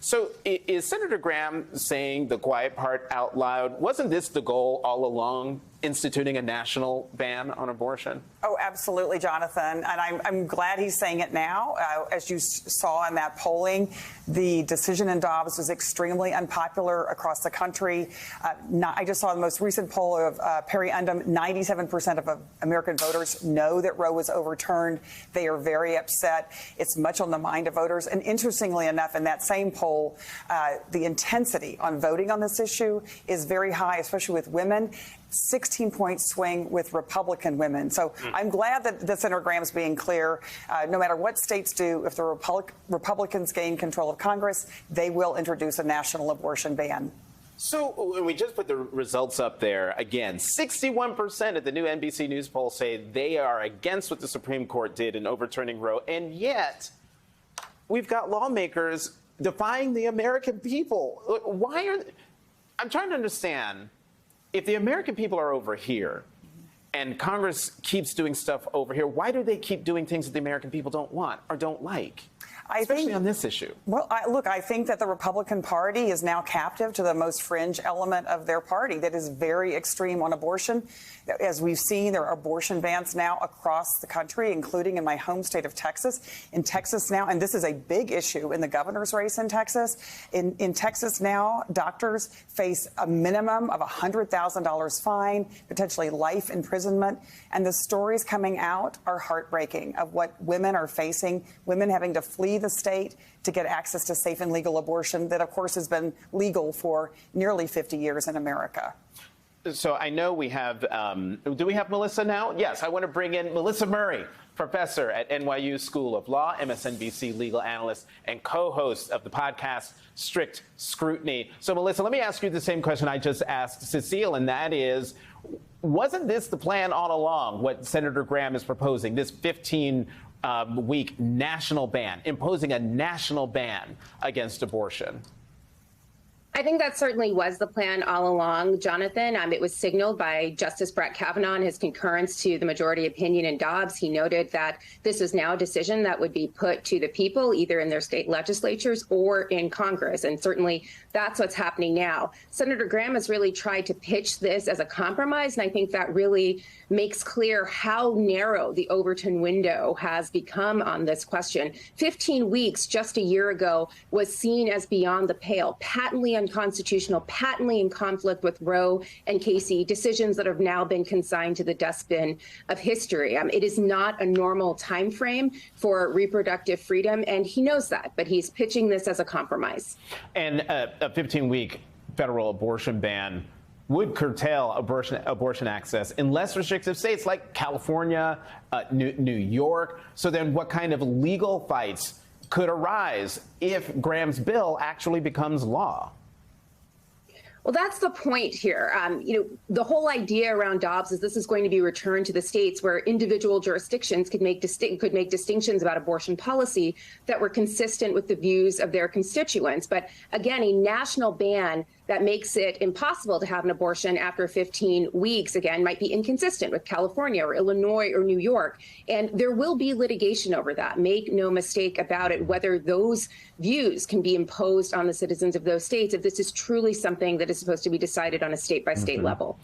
So is Senator Graham saying the quiet part out loud? Wasn't this the goal all along, instituting a national ban on abortion? Oh, absolutely, Jonathan. And I'm glad he's saying it now. As you saw in that polling, the decision in Dobbs was extremely unpopular across the country. I just saw the most recent poll of Perry Undum. 97% of American voters know that Roe was overturned. They are very upset. It's much on the mind of voters. And interestingly enough, in that same poll, the intensity on voting on this issue is very high, especially with women. 16-point swing with Republican women. So I'm glad that Senator Graham's being clear. No matter what states do, if the Republicans gain control of Congress, they will introduce a national abortion ban. So we just put the results up there. Again, 61% of the new NBC News poll say they are against what the Supreme Court did in overturning Roe. And yet, we've got lawmakers defying the American people. I'm trying to understand. If the American people are over here and Congress keeps doing stuff over here, why do they keep doing things that the American people don't want or don't like? Especially on this issue. Well, I think that the Republican Party is now captive to the most fringe element of their party that is very extreme on abortion. As we've seen, there are abortion bans now across the country, including in my home state of Texas. In Texas now, and this is a big issue in the governor's race in Texas. In Texas now, doctors face a minimum of $100,000 fine, potentially life imprisonment. And the stories coming out are heartbreaking of what women are facing, women having to flee the state to get access to safe and legal abortion that, of course, has been legal for nearly 50 years in America. So I know we have, do we have Melissa now? Yes, I want to bring in Melissa Murray, professor at NYU School of Law, MSNBC legal analyst, and co-host of the podcast Strict Scrutiny. So, Melissa, let me ask you the same question I just asked Cecile, and that is, wasn't this the plan all along, what Senator Graham is proposing, this 15-week national ban, imposing a national ban against abortion? I think that certainly was the plan all along, Jonathan. It was signaled by Justice Brett Kavanaugh in his concurrence to the majority opinion in Dobbs. He noted that this is now a decision that would be put to the people, either in their state legislatures or in Congress. And certainly that's what's happening now. Senator Graham has really tried to pitch this as a compromise, and I think that really makes clear how narrow the Overton window has become on this question. 15 weeks just a year ago was seen as beyond the pale, patently unconstitutional, patently in conflict with Roe and Casey, decisions that have now been consigned to the dustbin of history. It is not a normal time frame for reproductive freedom, and he knows that, but he's pitching this as a compromise. And a 15-week federal abortion ban would curtail abortion access in less restrictive states like California, New York. So then what kind of legal fights could arise if Graham's bill actually becomes law? Well, that's the point here. The whole idea around Dobbs is this is going to be returned to the states where individual jurisdictions could make distinctions about abortion policy that were consistent with the views of their constituents. But again, a national ban that makes it impossible to have an abortion after 15 weeks, again, might be inconsistent with California or Illinois or New York. And there will be litigation over that. Make no mistake about it, whether those views can be imposed on the citizens of those states if this is truly something that is supposed to be decided on a state-by-state level.